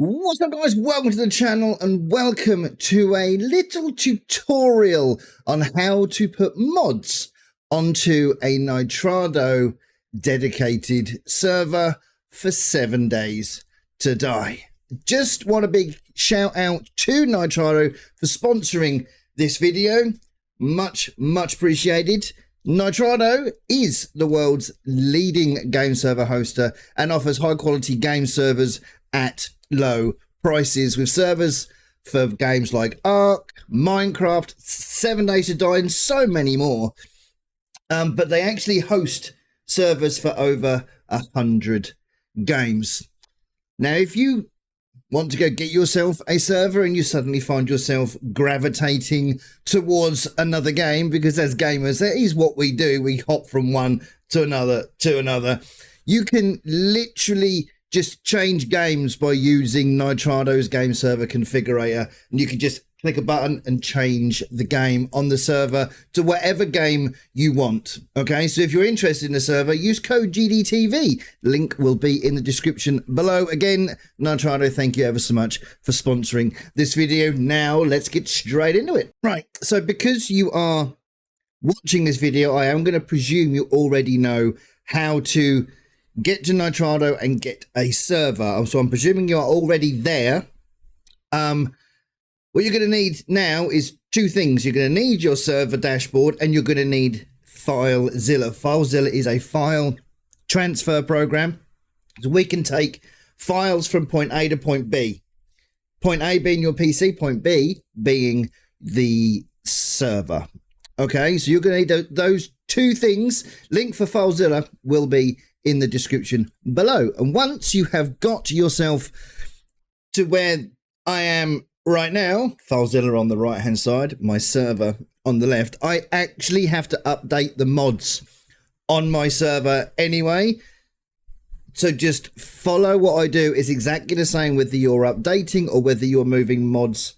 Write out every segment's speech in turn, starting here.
What's up, guys? Welcome to the channel and welcome to a little tutorial on how to put mods onto a Nitrado dedicated server for 7 days to die. Just want a big shout out to Nitrado for sponsoring this video. Much appreciated. Nitrado is the world's leading game server hoster and offers high quality game servers at low prices, with servers for games like Ark, Minecraft, 7 Days to Die, and so many more. But they actually host servers for over 100 games. Now, if you want to go get yourself a server and you suddenly find yourself gravitating towards another game, because as gamers, that is what we do. We hop from one to another. You can literally just change games by using Nitrado's game server configurator, and you can just click a button and change the game on the server to whatever game you want. Okay, so if you're interested in the server, use code GDTV. Link will be in the description below. Again, Nitrado, thank you ever so much for sponsoring this video. Now let's get straight into it. Right, so because you are watching this video, I am going to presume you already know how to get to Nitrado and get a server. So I'm presuming you are already there. What you're going to need now is two things. You're going to need your server dashboard and you're going to need FileZilla. FileZilla is a file transfer program. So we can take files from point A to point B. Point A being your PC, point B being the server. Okay, so you're going to need those two things. Link for FileZilla will be in the description below. And once you have got yourself to where I am right now, FileZilla on the right hand side, my server on the left, I actually have to update the mods on my server anyway. So just follow what I do. It's exactly the same whether you're updating or whether you're moving mods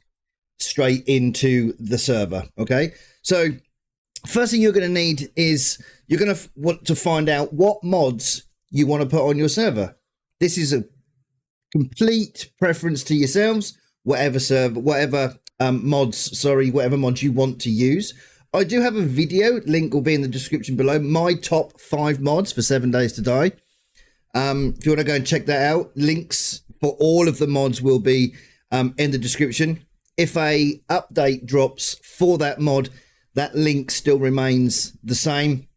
straight into the server. Okay, so first thing you're going to need is you're going to want to find out what mods you want to put on your server. This is a complete preference to yourselves, whatever mods you want to use. I do have a video, link will be in the description below, my top 5 mods for 7 Days to Die. If you want to go and check that out, links for all of the mods will be in the description. If a update drops for that mod, that link still remains the same.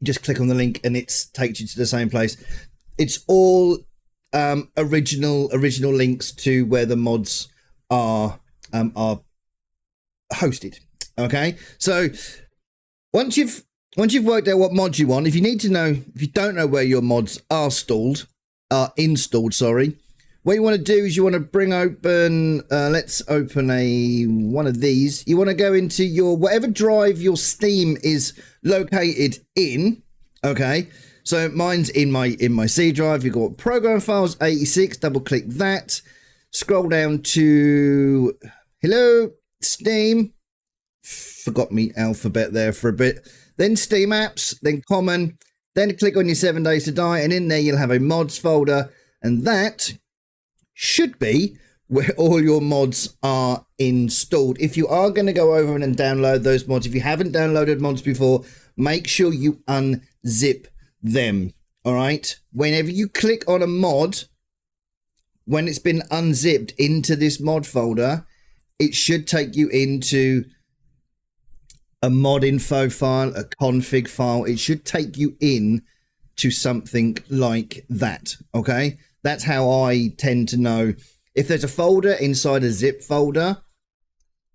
Just click on the link and it takes you to the same place. It's all original links to where the mods are hosted. Okay, so once you've worked out what mods you want, if you don't know where your mods are installed, what you want to do is you want to bring open, let's open one of these. You want to go into your, whatever drive your Steam is located in. Okay, so mine's in my C drive. You've got program files 86, double click that. Scroll down to, hello, Steam. Forgot me alphabet there for a bit. Then Steam apps, then common, then click on your 7 Days to Die, and in there you'll have a mods folder, and that should be where all your mods are installed. If you are going to go over and download those mods, if you haven't downloaded mods before, make sure you unzip them. All right, whenever you click on a mod, when it's been unzipped into this mod folder, it should take you into a mod info file, a config file. It should take you in to something like that. Okay, that's how I tend to know. If there's a folder inside a zip folder,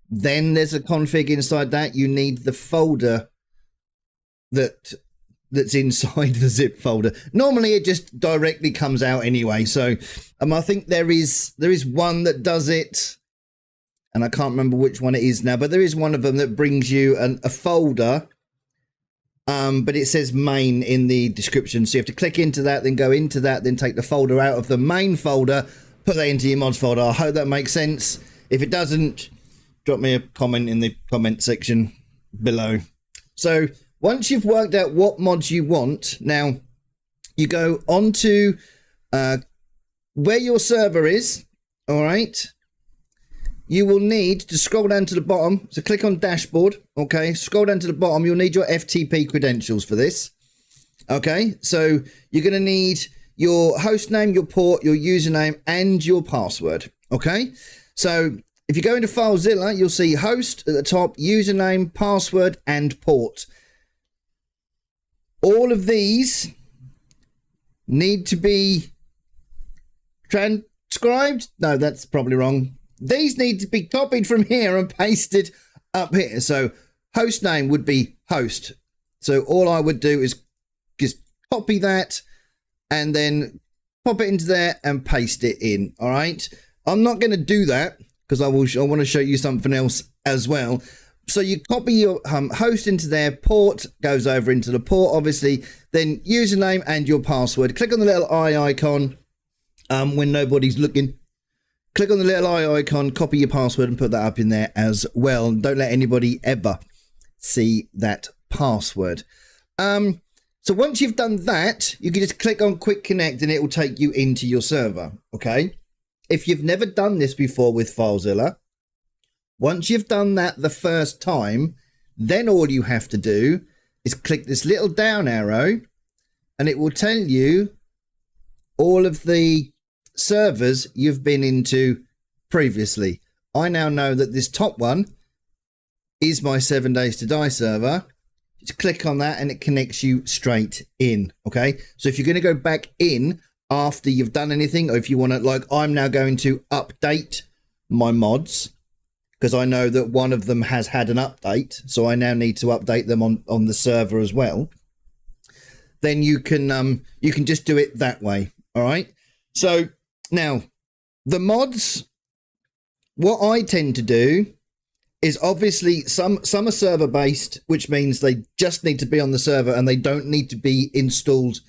then there's a config inside that. You need the folder that's inside the zip folder. Normally it just directly comes out anyway. So I think there is one that does it, and I can't remember which one it is now, but there is one of them that brings you a folder, but it says main in the description. So you have to click into that, then go into that, then take the folder out of the main folder, put that into your mods folder. I hope that makes sense. If it doesn't, drop me a comment in the comment section below. So once you've worked out what mods you want, now you go onto where your server is. all right, you will need to scroll down to the bottom. So click on dashboard. Okay, scroll down to the bottom. You'll need your FTP credentials for this. Okay, so you're going to need your host name, your port, your username, and your password. Okay, so if you go into FileZilla, you'll see host at the top, username, password, and port. All of these need to be transcribed. No, that's probably wrong. These need to be copied from here and pasted up here. So host name would be host. So all I would do is just copy that and then pop it into there and paste it in. All right. I'm not going to do that because I want to show you something else as well. So you copy your host into there, port goes over into the port, obviously, then username and your password. Click on the little eye icon when nobody's looking. Click on the little eye icon, copy your password and put that up in there as well. Don't let anybody ever see that password. So once you've done that, you can just click on Quick Connect and it will take you into your server, okay? If you've never done this before with FileZilla, once you've done that the first time, then all you have to do is click this little down arrow and it will tell you all of the servers you've been into previously. I now know that this top one is my 7 Days to Die server. Just click on that and it connects you straight in. Okay, so if you're going to go back in after you've done anything, or if you want to, like I'm now going to update my mods because I know that one of them has had an update, so I now need to update them on the server as well. Then you can just do it that way. All right, so now the mods, what I tend to do is obviously some are server based, which means they just need to be on the server and they don't need to be installed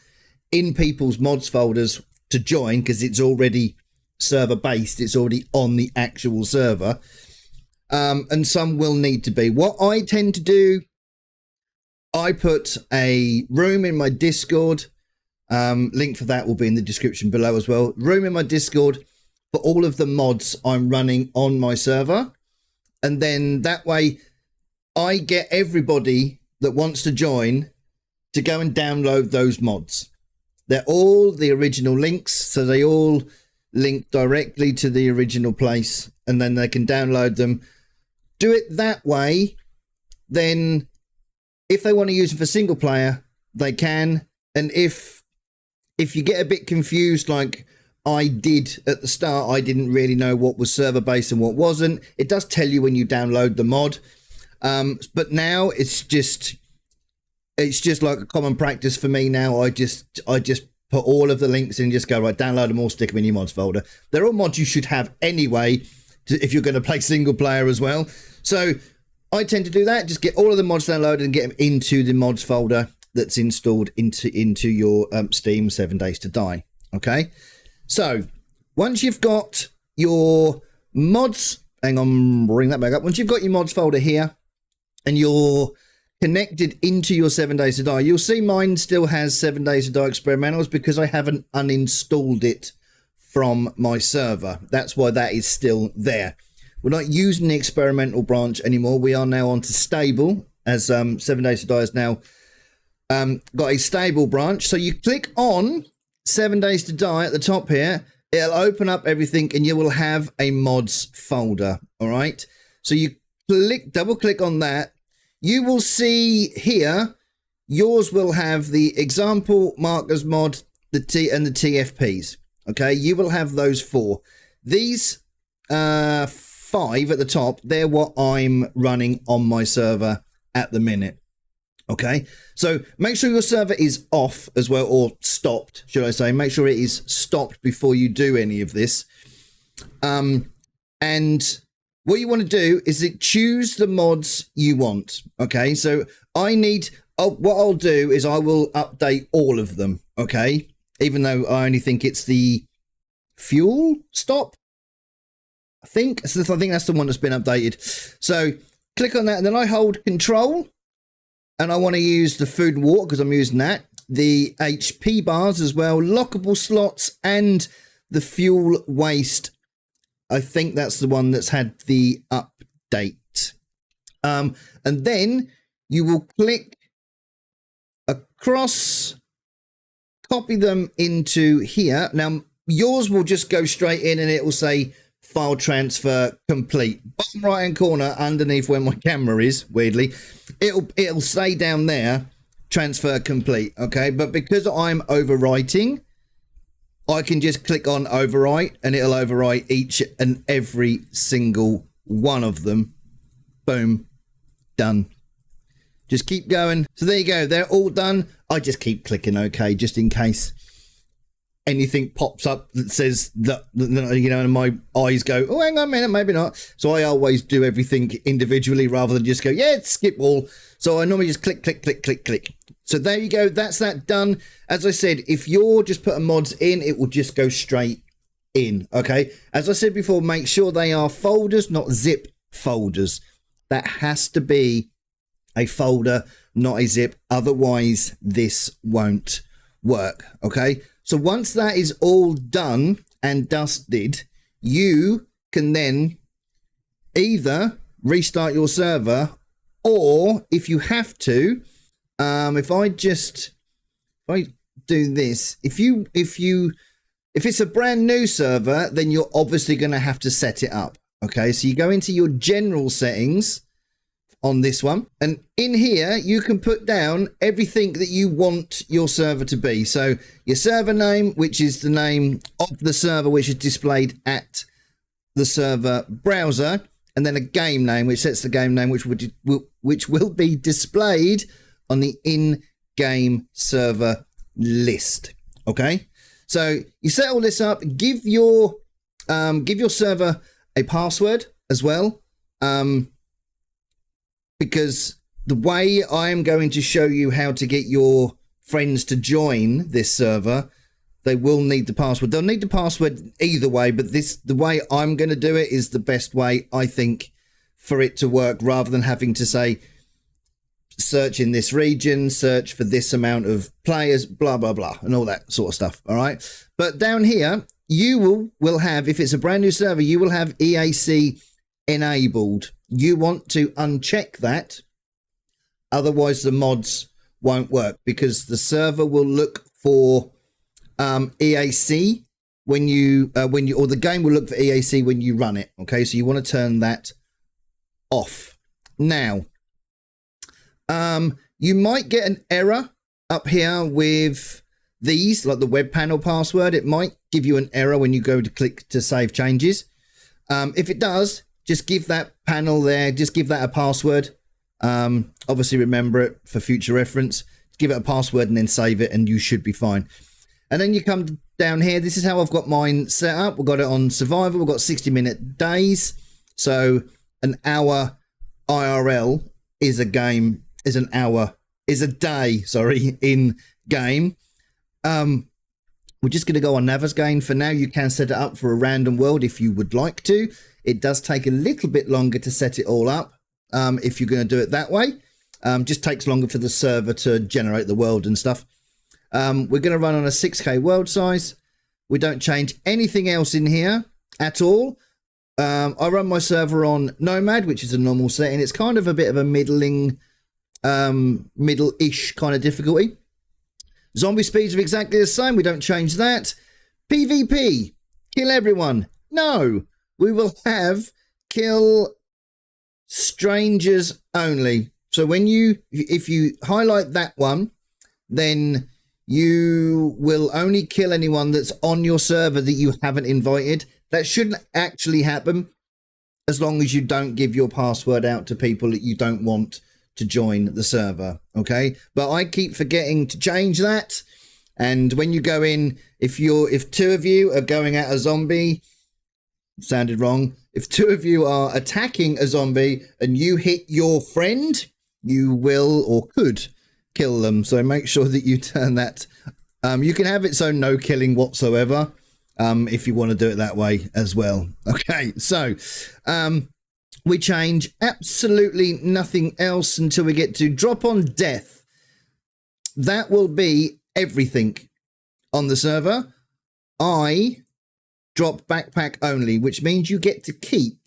in people's mods folders to join because it's already server based. It's already on the actual server. And some will need to be. What I tend to do, I put a room in my Discord. Link for that will be in the description below as well. Room in my Discord for all of the mods I'm running on my server. And then that way I get everybody that wants to join to go and download those mods. They're all the original links, so they all link directly to the original place and then they can download them. Do it that way, then if they want to use them for single player, they can. And if you get a bit confused like I did at the start, I didn't really know what was server based and what wasn't. It does tell you when you download the mod, but now it's just like a common practice for me now. I just put all of the links in and just go, right, download them all, stick them in your mods folder. They're all mods you should have anyway if you're going to play single player as well. So I tend to do that, just get all of the mods downloaded and get them into the mods folder that's installed into your Steam 7 Days to Die. Okay, so once you've got your mods, hang on, bring that back up. Once you've got your mods folder here and you're connected into your 7 Days to Die, you'll see mine still has 7 Days to Die experimentals because I haven't uninstalled it from my server. That's why that is still there. We're not using the experimental branch anymore. We are now on to stable, as 7 Days to Die has now got a stable branch. So you click on 7 Days to Die at the top here, it'll open up everything and you will have a mods folder. All right, so you double click on that. You will see here yours will have the example markers mod, the T and the TFPs. Okay, you will have those 4. These 5 at the top, they're what I'm running on my server at the minute. Okay, so make sure your server is off as well, or stopped, should I say. Make sure it is stopped before you do any of this. And what you want to do is choose the mods you want. Okay, so what I'll do is I will update all of them. Okay, even though I only think it's the fuel stop. I think that's the one that's been updated. So click on that and then I hold control. And I want to use the food and water because I'm using that. The HP bars as well, lockable slots, and the fuel waste I think that's the one that's had the update. And then you will click across, copy them into here. Now, yours will just go straight in and it will say file transfer complete. Bottom right hand corner underneath where my camera is, weirdly, it'll say down there transfer complete. Okay, but because I'm overwriting, I can just click on overwrite and it'll overwrite each and every single one of them. Boom, done. Just keep going. So there you go, they're all done. I just keep clicking OK just in case anything pops up that says that, you know, and my eyes go, oh, hang on a minute, maybe not. So I always do everything individually rather than just go, yeah, skip all. So I normally just click, click, click, click, click. So there you go, that's that done. As I said, if you're just putting mods in, it will just go straight in, okay? As I said before, make sure they are folders, not zip folders. That has to be a folder, not a zip. Otherwise, this won't work, okay? So once that is all done and dusted, you can then either restart your server, or if you have to, if I do this, if it's a brand new server, then you're obviously going to have to set it up. Okay, so you go into your general settings on this one, and in here you can put down everything that you want your server to be. So your server name, which is the name of the server which is displayed at the server browser, and then a game name which sets the game name which will be displayed on the in-game server list. Okay, so you set all this up. Give your server a password as well, because the way I am going to show you how to get your friends to join this server, they will need the password. They'll need the password either way, but the way I'm going to do it is the best way, I think, for it to work, rather than having to say, search in this region, search for this amount of players, blah, blah, blah, and all that sort of stuff. All right. But down here, you will have, if it's a brand new server, you will have EAC enabled. You want to uncheck that. Otherwise, the mods won't work, because the server will look for EAC when you, or the game will look for EAC when you run it. Okay. So you want to turn that off. Now, you might get an error up here with these, like the web panel password. It might give you an error when you go to click to save changes. If it does, just give that panel there, just give that a password. Obviously remember it for future reference. Give it a password and then save it, and you should be fine. And then you come down here. This is how I've got mine set up. We've got it on survival. We've got 60-minute days. So an hour IRL is a game, is an hour, is a day, sorry, in game. We're just going to go on Navigain for now. You can set it up for a random world if you would like to. It does take a little bit longer to set it all up if you're going to do it that way. Just takes longer for the server to generate the world and stuff. We're going to run on a 6K world size. We don't change anything else in here at all. I run my server on Nomad, which is a normal setting. It's kind of a bit of a middling, middle-ish kind of difficulty. Zombie speeds are exactly the same. We don't change that. PvP, kill everyone. No, we will have kill strangers only. So when if you highlight that one, then you will only kill anyone that's on your server that you haven't invited. That shouldn't actually happen, as long as you don't give your password out to people that you don't want to join the server. Okay, but I keep forgetting to change that. And when you go in, if two of you are going at a zombie, sounded wrong, if two of you are attacking a zombie and you hit your friend, you will or could kill them. So make sure that you turn that. You can have it so no killing whatsoever, if you want to do it that way as well. Okay, so we change absolutely nothing else until we get to drop on death. That will be everything on the server. I drop backpack only, which means you get to keep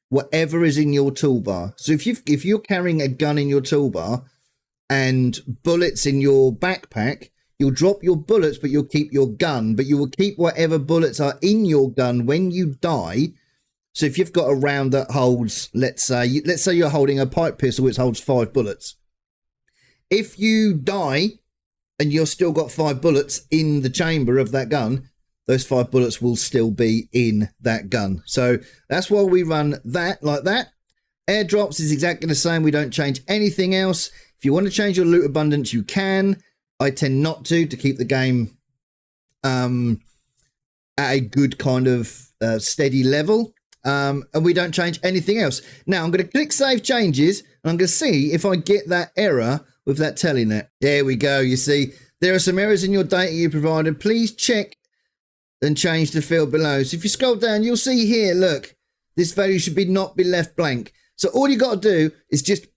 whatever is in your toolbar. So if you're carrying a gun in your toolbar and bullets in your backpack, you'll drop your bullets, but you'll keep your gun, but you will keep whatever bullets are in your gun when you die. So if you've got a round that holds, let's say you're holding a pipe pistol which holds 5 bullets. If you die and you've still got 5 bullets in the chamber of that gun, those 5 bullets will still be in that gun. So that's why we run that like that. Airdrops is exactly the same. We don't change anything else. If you want to change your loot abundance, you can. I tend not to keep the game at a good kind of steady level. And we don't change anything else. Now I'm going to click save changes and I'm going to see if I get that error with that telnet. There we go. You see, there are some errors in your data you provided. Please check and change the field below. So if you scroll down, you'll see here, look, this value should not be left blank. So all you got to do is just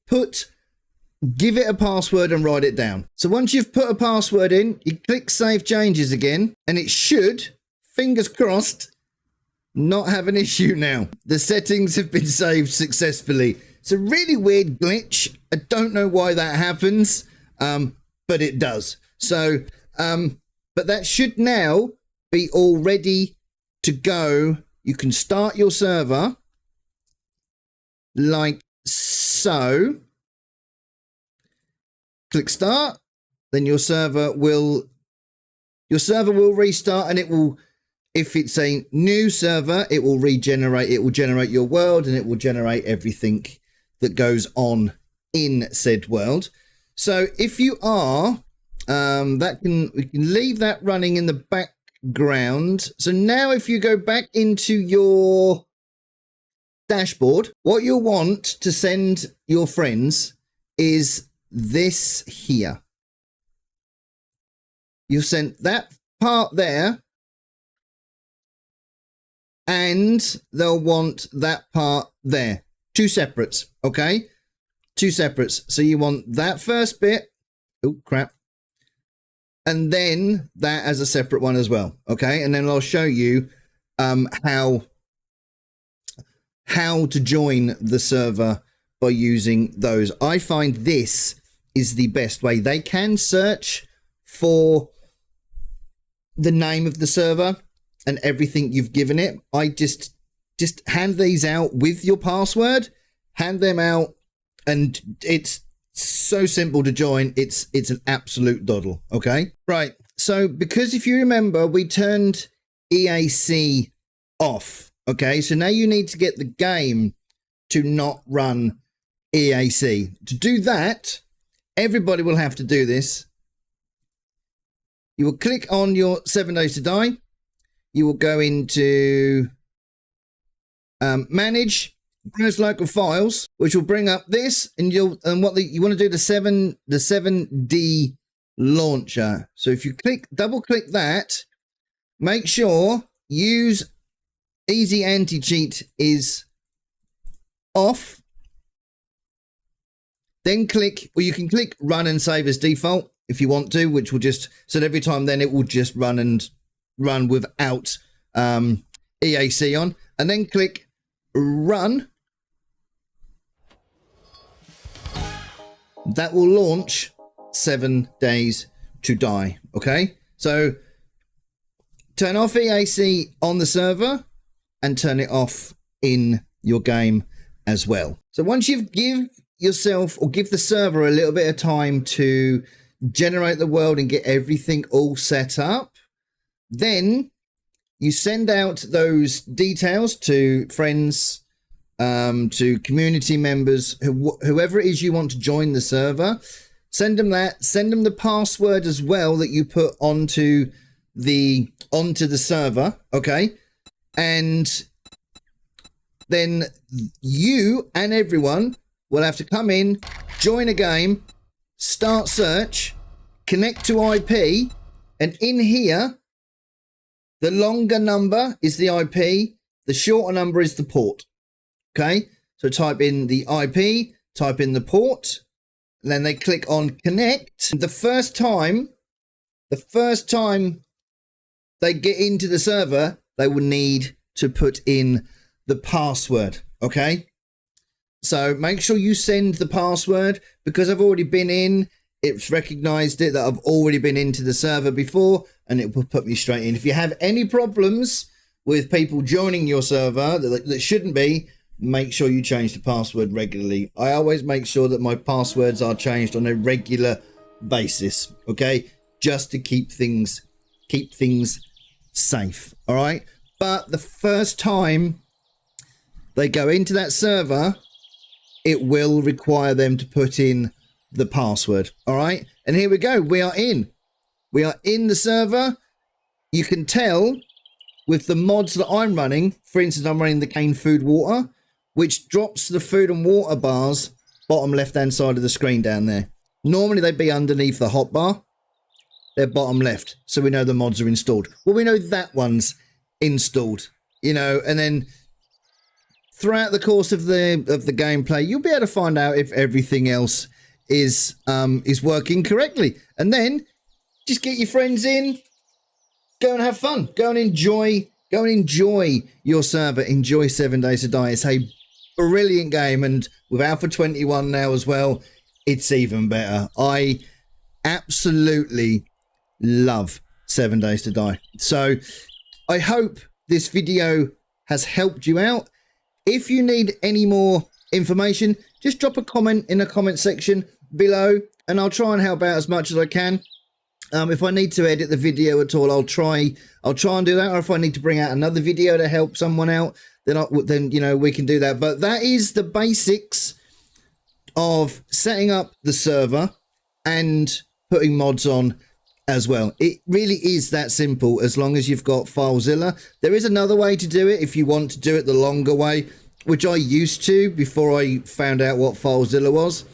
give it a password and write it down. So once you've put a password in, you click save changes again, and it should, fingers crossed, not have an issue now. The settings have been saved successfully. It's a really weird glitch. I don't know why that happens, but it does. So, but that should now be all ready to go. You can start your server like so. Click start, then your server will restart, and it will, if it's a new server, it will regenerate, it will generate your world, and it will generate everything that goes on in said world. So if you are, we can leave that running in the background. So now if you go back into your dashboard, what you'll want to send your friends is this here. You sent that part there, and they'll want that part there. 2 separates, okay? 2 separates. So you want that first bit, oh crap, and then that as a separate one as well, okay? And then I'll show you how to join the server by using those. I find this is the best way. They can search for the name of the server and everything you've given it. I just hand these out with your password, hand them out, and it's so simple to join. It's an absolute doddle, okay? Right, so because if you remember, we turned EAC off, okay? So now you need to get the game to not run EAC. To do that, everybody will have to do this. You will click on your 7 days to die. You will go into manage, browse local files, which will bring up this, and you want to do the 7D launcher. So if you double click that, make sure use easy anti-cheat is off. Then click, or you can click run and save as default if you want to, which will just, so every time then it will just run without EAC on, and then click run. That will launch 7 days to die, okay? So turn off EAC on the server and turn it off in your game as well. So once you've give the server a little bit of time to generate the world and get everything all set up, then you send out those details to friends, to community members, whoever it is you want to join the server. Send them the password as well that you put onto the server, okay? And then you and everyone will have to come in, join a game, start search, connect to IP, and in here, the longer number is the IP, the shorter number is the port. Okay, so type in the IP, type in the port, and then they click on connect. The first time they get into the server, they will need to put in the password. Okay, so make sure you send the password, because I've already been in. It's recognized it that I've already been into the server before, and it will put me straight in. If you have any problems with people joining your server that shouldn't be, make sure you change the password regularly. I always make sure that my passwords are changed on a regular basis, okay, just to keep things safe. All right, but the first time they go into that server, it will require them to put in the password. All right, and here we go. We are in the server. You can tell with the mods that I'm running. For instance, I'm running the cane food water, which drops the food and water bars bottom left hand side of the screen down there. Normally they'd be underneath the hotbar. They're bottom left, so we know the mods are installed. Well, we know that one's installed, you know, and then throughout the course of the gameplay, you'll be able to find out if everything else is working correctly, and then just get your friends in, go and have fun, go and enjoy your server, enjoy 7 Days to Die. It's a brilliant game, and with Alpha 21 now as well, it's even better. I absolutely love 7 Days to Die. So I hope this video has helped you out. If you need any more information, just drop a comment in the comment section below, and I'll try and help out as much as I can. If I need to edit the video at all, I'll try and do that. Or if I need to bring out another video to help someone out, then you know, we can do that. But that is the basics of setting up the server and putting mods on as well. It really is that simple, as long as you've got FileZilla. There is another way to do it if you want to do it the longer way, which I used to before I found out what FileZilla was.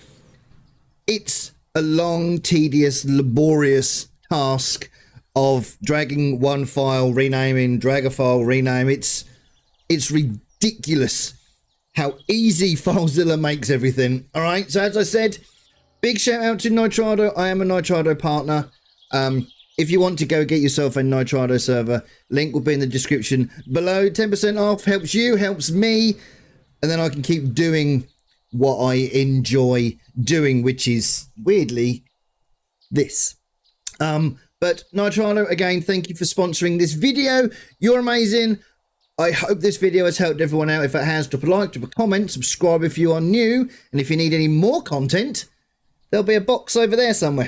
It's a long, tedious, laborious task of dragging one file, renaming, drag a file, rename. It's ridiculous how easy FileZilla makes everything. All right, so as I said, big shout out to Nitrado. I am a Nitrado partner. If you want to go get yourself a Nitrado server, link will be in the description below. 10% off, helps you, helps me, and then I can keep doing what I enjoy doing, which is weirdly this. But Nitrado, again, thank you for sponsoring this video. You're amazing. I hope this video has helped everyone out. If it has, drop a like, drop a comment, subscribe if you are new, and if you need any more content, there'll be a box over there somewhere.